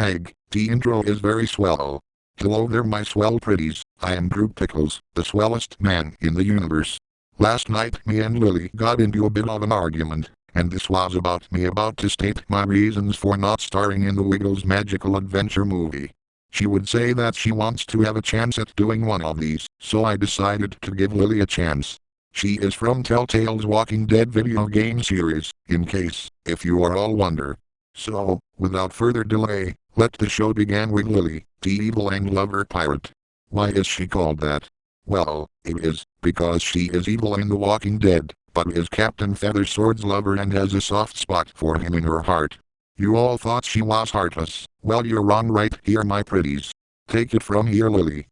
The intro is very swell. Hello there my swell pretties, I am Drew Pickles, the swellest man in the universe. Last night me and Lily got into a bit of an argument, and this was about me about to state my reasons for not starring in the Wiggles magical adventure movie. She would say that she wants to have a chance at doing one of these, so I decided to give Lily a chance. She is from Telltale's Walking Dead video game series, in case, if you are all wonder. So, without further delay, let the show begin with Lily, the evil and lover pirate. Why is she called that? Well, it is because she is evil in The Walking Dead, but is Captain Feathersword's lover and has a soft spot for him in her heart. You all thought she was heartless. Well, you're wrong right here my pretties. Take it from here Lily.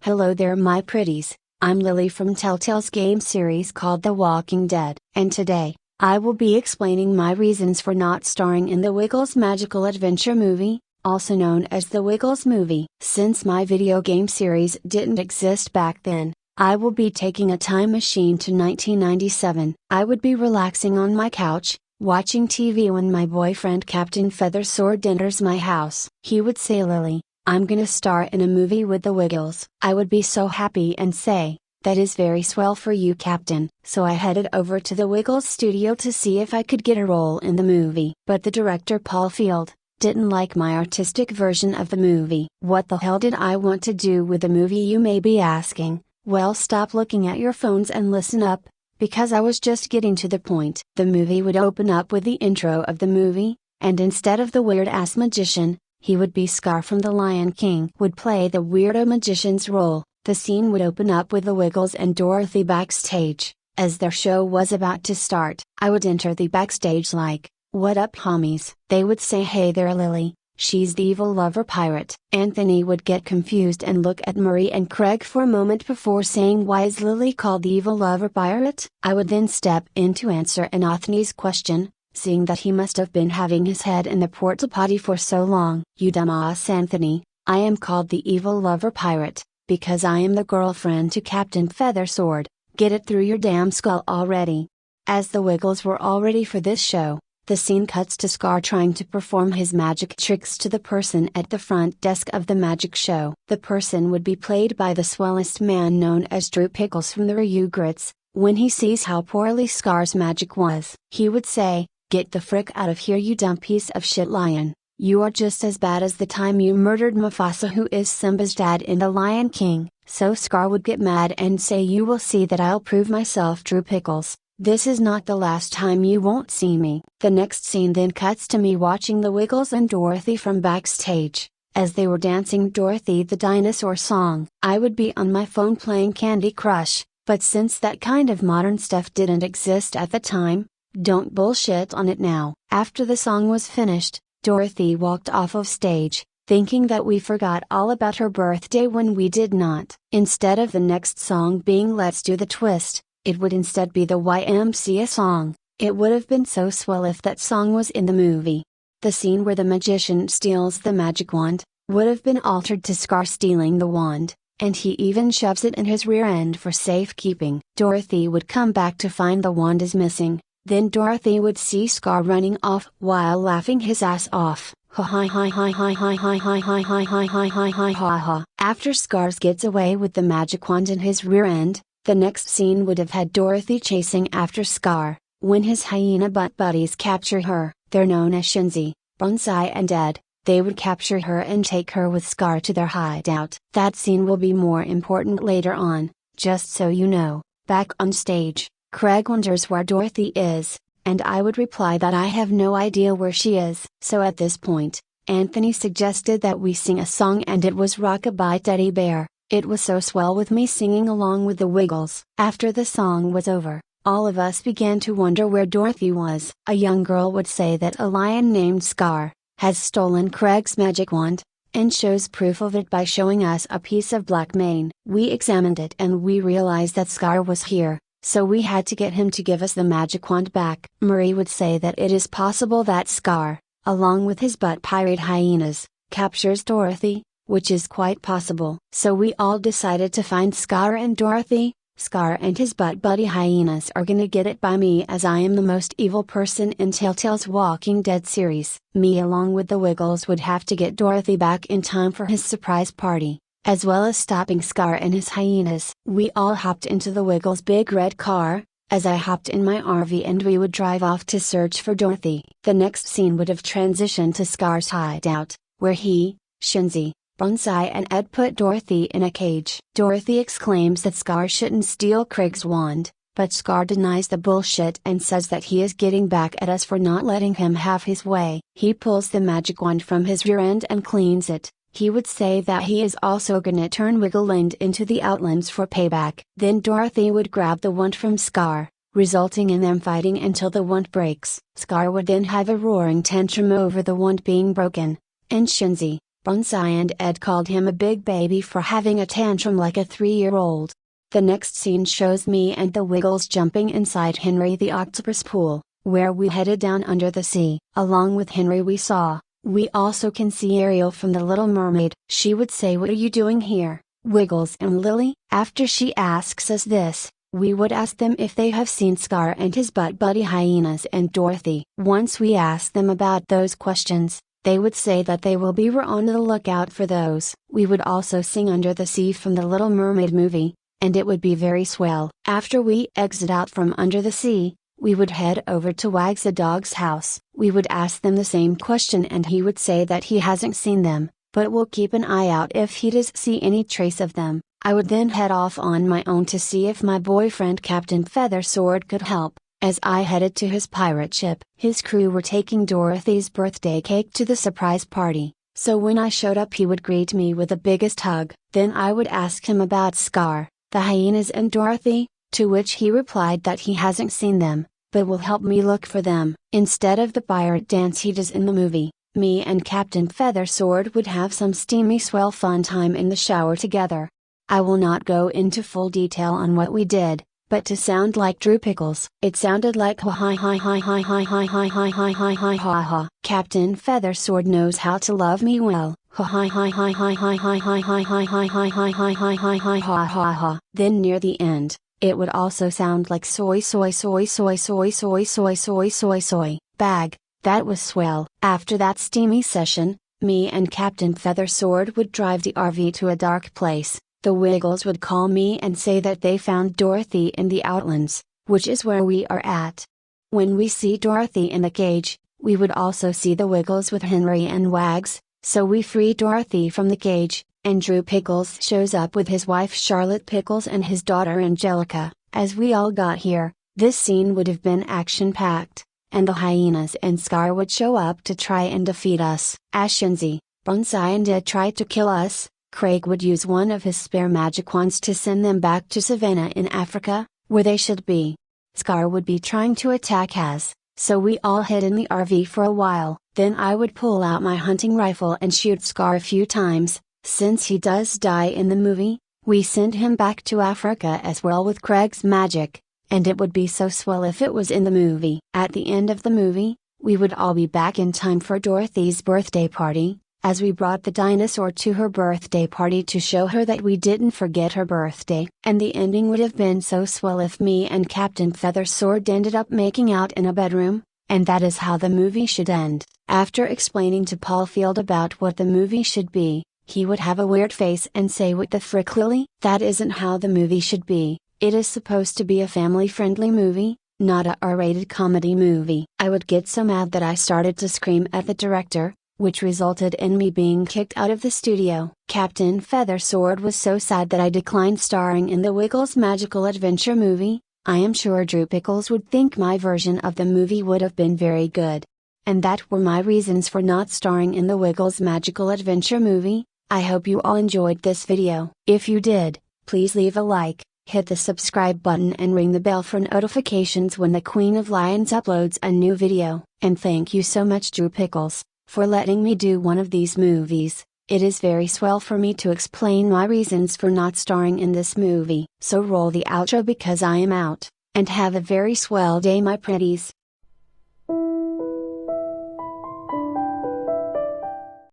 Hello there my pretties, I'm Lily from Telltale's game series called The Walking Dead, and today, I will be explaining my reasons for not starring in the Wiggles magical adventure movie, also known as the Wiggles movie. Since my video game series didn't exist back then, I will be taking a time machine to 1997. I would be relaxing on my couch, watching TV when my boyfriend Captain Feathersword enters my house. He would say, "Lily, I'm gonna star in a movie with the Wiggles." I would be so happy and say, "That is very swell for you Captain." So I headed over to the Wiggles studio to see if I could get a role in the movie. But the director Paul Field didn't like my artistic version of the movie. What the hell did I want to do with the movie you may be asking? Well, stop looking at your phones and listen up, because I was just getting to the point. The movie would open up with the intro of the movie, and instead of the weird-ass magician, he would be Scar from The Lion King would play the weirdo magician's role. The scene would open up with the Wiggles and Dorothy backstage. As their show was about to start, I would enter the backstage like, "What up homies?" They would say, "Hey there Lily, she's the evil lover pirate." Anthony would get confused and look at Murray and Craig for a moment before saying, "Why is Lily called the evil lover pirate?" I would then step in to answer Anthony's question, seeing that he must have been having his head in the porta potty for so long. "You dumbass Anthony, I am called the evil lover pirate, because I am the girlfriend to Captain Feathersword. Get it through your damn skull already." As the Wiggles were all ready for this show, the scene cuts to Scar trying to perform his magic tricks to the person at the front desk of the magic show. The person would be played by the swellest man known as Drew Pickles from the Rugrats. When he sees how poorly Scar's magic was, he would say, "Get the frick out of here you dumb piece of shit lion. You are just as bad as the time you murdered Mufasa who is Simba's dad in The Lion King." So Scar would get mad and say, "You will see that I'll prove myself Drew Pickles. This is not the last time you won't see me." The next scene then cuts to me watching the Wiggles and Dorothy from backstage. As they were dancing Dorothy the Dinosaur song, I would be on my phone playing Candy Crush, but since that kind of modern stuff didn't exist at the time, don't bullshit on it now. After the song was finished, Dorothy walked off of stage, thinking that we forgot all about her birthday when we did not. Instead of the next song being "Let's Do the Twist," it would instead be the YMCA song. It would have been so swell if that song was in the movie. The scene where the magician steals the magic wand would have been altered to Scar stealing the wand, and he even shoves it in his rear end for safekeeping. Dorothy would come back to find the wand is missing. Then Dorothy would see Scar running off while laughing his ass off. Ha ha ha ha ha ha ha ha ha ha ha ha ha ha ha ha. After Scar gets away with the magic wand in his rear end, the next scene would have had Dorothy chasing after Scar. When his hyena butt buddies capture her, they're known as Shinzi, Bonsai and Ed, they would capture her and take her with Scar to their hideout. That scene will be more important later on, just so you know. Back on stage, Craig wonders where Dorothy is, and I would reply that I have no idea where she is. So at this point, Anthony suggested that we sing a song and it was Rockabye Teddy Bear. It was so swell with me singing along with the Wiggles. After the song was over, all of us began to wonder where Dorothy was. A young girl would say that a lion named Scar has stolen Craig's magic wand, and shows proof of it by showing us a piece of black mane. We examined it and we realized that Scar was here, so we had to get him to give us the magic wand back. Murray would say that it is possible that Scar, along with his butt pirate hyenas, captures Dorothy, which is quite possible. So we all decided to find Scar and Dorothy, Scar and his butt buddy hyenas are gonna get it by me, as I am the most evil person in Telltale's Walking Dead series. Me along with the Wiggles would have to get Dorothy back in time for his surprise party, as well as stopping Scar and his hyenas. We all hopped into the Wiggles' big red car, as I hopped in my RV, and we would drive off to search for Dorothy. The next scene would have transitioned to Scar's hideout, where he, Shinzi, Bonsai and Ed put Dorothy in a cage. Dorothy exclaims that Scar shouldn't steal Craig's wand, but Scar denies the bullshit and says that he is getting back at us for not letting him have his way. He pulls the magic wand from his rear end and cleans it. He would say that he is also gonna turn Wiggleland into the Outlands for payback. Then Dorothy would grab the wand from Scar, resulting in them fighting until the wand breaks. Scar would then have a roaring tantrum over the wand being broken, and Shinzi, Bonsai and Ed called him a big baby for having a tantrum like a 3-year-old. The next scene shows me and the Wiggles jumping inside Henry the Octopus pool, where we headed down under the sea. Along with Henry we also can see Ariel from The Little Mermaid. She would say, "What are you doing here, Wiggles and Lily?" After she asks us this, we would ask them if they have seen Scar and his butt buddy hyenas and Dorothy. Once we ask them about those questions, they would say that they will be on the lookout for those. We would also sing Under the Sea from the Little Mermaid movie, and it would be very swell. After we exit out from Under the Sea, we would head over to Wags the dog's house. We would ask them the same question, and he would say that he hasn't seen them, but will keep an eye out if he does see any trace of them. I would then head off on my own to see if my boyfriend Captain Feathersword could help. As I headed to his pirate ship, his crew were taking Dorothy's birthday cake to the surprise party, so when I showed up he would greet me with the biggest hug. Then I would ask him about Scar, the hyenas and Dorothy, to which he replied that he hasn't seen them, but will help me look for them. Instead of the pirate dance he does in the movie, me and Captain Feathersword would have some steamy swell fun time in the shower together. I will not go into full detail on what we did, but to sound like Drew Pickles, it sounded like ha ha ha ha ha ha ha ha ha ha ha ha ha ha. Captain Feathersword knows how to love me well. Ha ha ha ha ha ha ha ha ha ha ha ha ha ha ha ha ha ha ha ha. Then near the end, it would also sound like soy soy soy soy soy soy soy soy soy soy bag. That was swell. After that steamy session, me and Captain Feathersword would drive the RV to a dark place. The Wiggles would call me and say that they found Dorothy in the Outlands, which is where we are at. When we see Dorothy in the cage, we would also see the Wiggles with Henry and Wags, so we free Dorothy from the cage, and Drew Pickles shows up with his wife Charlotte Pickles and his daughter Angelica. As we all got here, this scene would have been action-packed, and the hyenas and Scar would show up to try and defeat us. As Shinzi, Bonsai and Ed tried to kill us, Craig would use one of his spare magic wands to send them back to Savannah in Africa, where they should be. Scar would be trying to attack us, so we all hid in the RV for a while. Then I would pull out my hunting rifle and shoot Scar a few times. Since he does die in the movie, we send him back to Africa as well with Craig's magic, and it would be so swell if it was in the movie. At the end of the movie, we would all be back in time for Dorothy's birthday party, as we brought the dinosaur to her birthday party to show her that we didn't forget her birthday. And the ending would have been so swell if me and Captain Feathersword ended up making out in a bedroom, and that is how the movie should end. After explaining to Paul Field about what the movie should be, he would have a weird face and say, "What the frick, Lily? That isn't how the movie should be. It is supposed to be a family-friendly movie, not a R-rated comedy movie." I would get so mad that I started to scream at the director, which resulted in me being kicked out of the studio. Captain Feathersword was so sad that I declined starring in the Wiggles Magical Adventure movie. I am sure Drew Pickles would think my version of the movie would have been very good. And that were my reasons for not starring in the Wiggles Magical Adventure movie. I hope you all enjoyed this video. If you did, please leave a like, hit the subscribe button and ring the bell for notifications when the Queen of Lions uploads a new video. And thank you so much, Drew Pickles, for letting me do one of these movies. It is very swell for me to explain my reasons for not starring in this movie. So roll the outro because I am out, and have a very swell day, my pretties.